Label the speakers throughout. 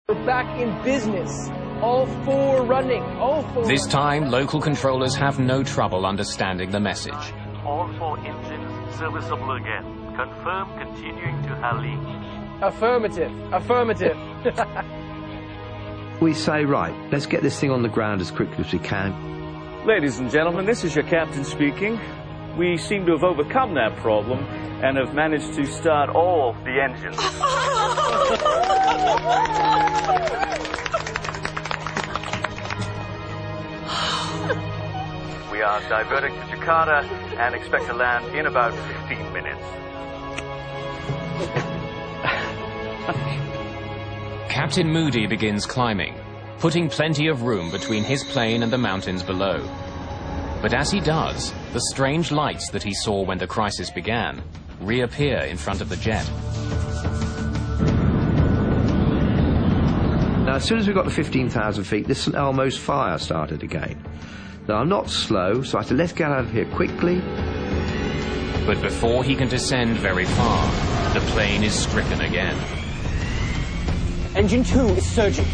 Speaker 1: We're back in business. All four running. All four.
Speaker 2: This time, local controllers have no trouble understanding the message.
Speaker 3: All four engines serviceable again. Confirm continuing to Halley.
Speaker 1: Affirmative. Affirmative.
Speaker 4: We say, right, let's get this thing on the ground as quickly as we can.
Speaker 5: Ladies and gentlemen, this is your captain speaking. We seem to have overcome that problem and have managed to start all the engines. We are diverting to Jakarta and expect to land in about 15 minutes.
Speaker 2: Captain Moody begins climbing, putting plenty of room between his plane and the mountains below. But as he does, the strange lights that he saw when the crisis began reappear in front of the jet.
Speaker 4: Now, as soon as we got to 15,000 feet, this St Elmo's fire started again. Now, I'm not slow, so I said, let's get out of here quickly.
Speaker 2: But before he can descend very far, the plane is stricken again.
Speaker 1: Engine 2 is surging.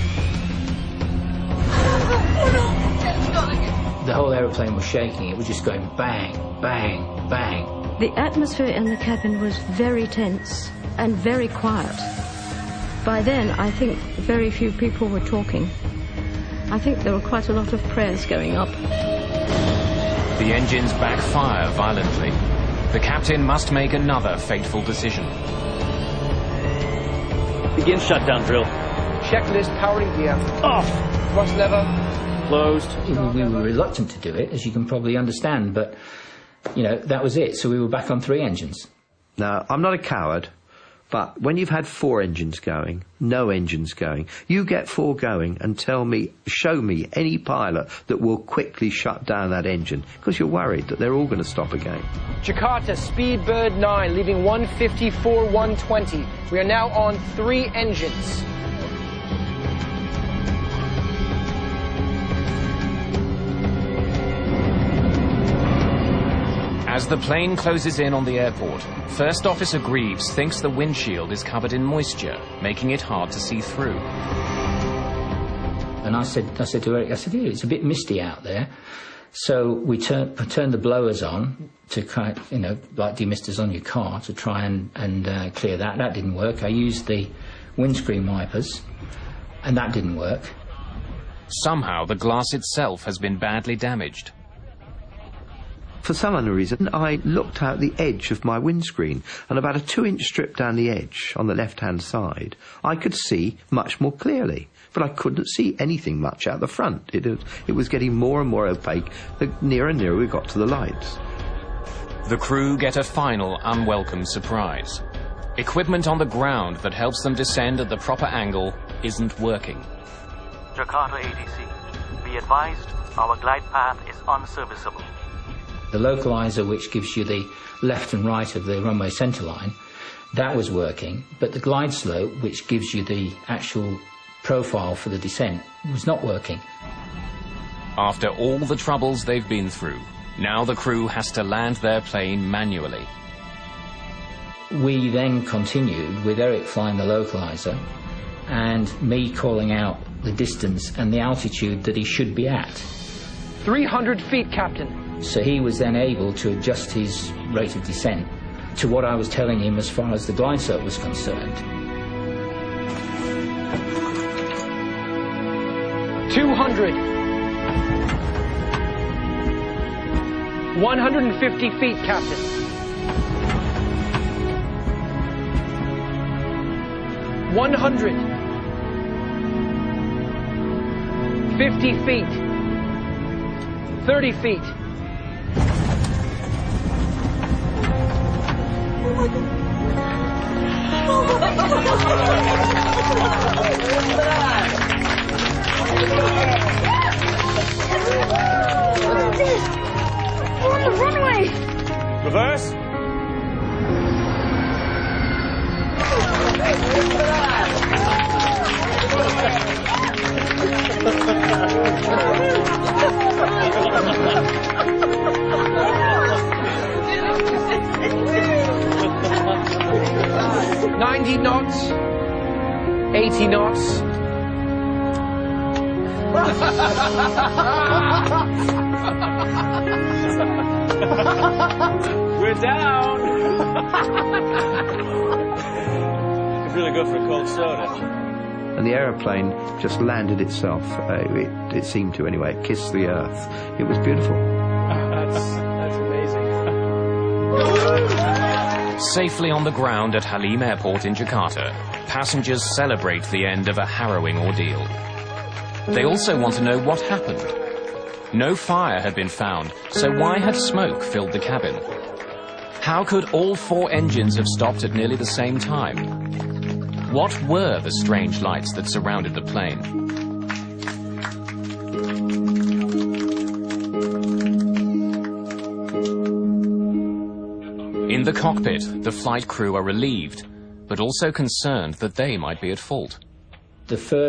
Speaker 6: The whole aeroplane was shaking. It was just going bang, bang, bang.
Speaker 7: The atmosphere in the cabin was very tense and very quiet. By then, I think very few people were talking. I think there were quite a lot of prayers going up.
Speaker 2: The engines backfire violently. The captain must make another fateful decision.
Speaker 5: Begin shutdown drill.
Speaker 1: Checklist powering gear.
Speaker 5: Off.
Speaker 1: Thrust lever.
Speaker 5: Closed.
Speaker 6: We were reluctant to do it, as you can probably understand, but, you know, that was it. So we were back on 3 engines.
Speaker 4: Now, I'm not a coward, but when you've had 4 engines going, no engines going, you get 4 going and show me any pilot that will quickly shut down that engine, because you're worried that they're all going to stop again.
Speaker 1: Jakarta, Speedbird 9, leaving 154-120. We are now on 3 engines.
Speaker 2: As the plane closes in on the airport, First Officer Greaves thinks the windshield is covered in moisture, making it hard to see through.
Speaker 6: And I said to Eric, yeah, it's a bit misty out there. So we turned the blowers on to kind of, like demisters on your car to try and clear that. That didn't work. I used the windscreen wipers, and that didn't work.
Speaker 2: Somehow the glass itself has been badly damaged.
Speaker 4: For some unknown reason, I looked out the edge of my windscreen, and about a 2-inch strip down the edge on the left-hand side, I could see much more clearly, but I couldn't see anything much out the front. It was getting more and more opaque the nearer and nearer we got to the lights.
Speaker 2: The crew get a final unwelcome surprise. Equipment on the ground that helps them descend at the proper angle isn't working.
Speaker 3: Jakarta ATC. Be advised, our glide path is unserviceable.
Speaker 6: The localizer, which gives you the left and right of the runway centerline, that was working, but the glide slope, which gives you the actual profile for the descent, was not working.
Speaker 2: After all the troubles they've been through, now the crew has to land their plane manually.
Speaker 6: We then continued with Eric flying the localizer and me calling out the distance and the altitude that he should be at.
Speaker 1: 300 feet, Captain.
Speaker 6: So he was then able to adjust his rate of descent to what I was telling him as far as the glide slope was concerned.
Speaker 1: 200. 150 feet, Captain. 100. 50 feet. 30 feet. Oh my God. Oh my God. We're on the runway.
Speaker 5: Reverse.
Speaker 1: 90 knots, 80 knots,
Speaker 5: We're down! It's really good for a cold soda.
Speaker 4: And the aeroplane just landed itself. It seemed to anyway. It kissed the earth. It was beautiful.
Speaker 1: That's amazing.
Speaker 2: Safely on the ground at Halim Airport in Jakarta, passengers celebrate the end of a harrowing ordeal. They also want to know what happened. No fire had been found, so why had smoke filled the cabin? How could all 4 engines have stopped at nearly the same time? What were the strange lights that surrounded the plane? In the cockpit, the flight crew are relieved, but also concerned that they might be at fault.
Speaker 6: The first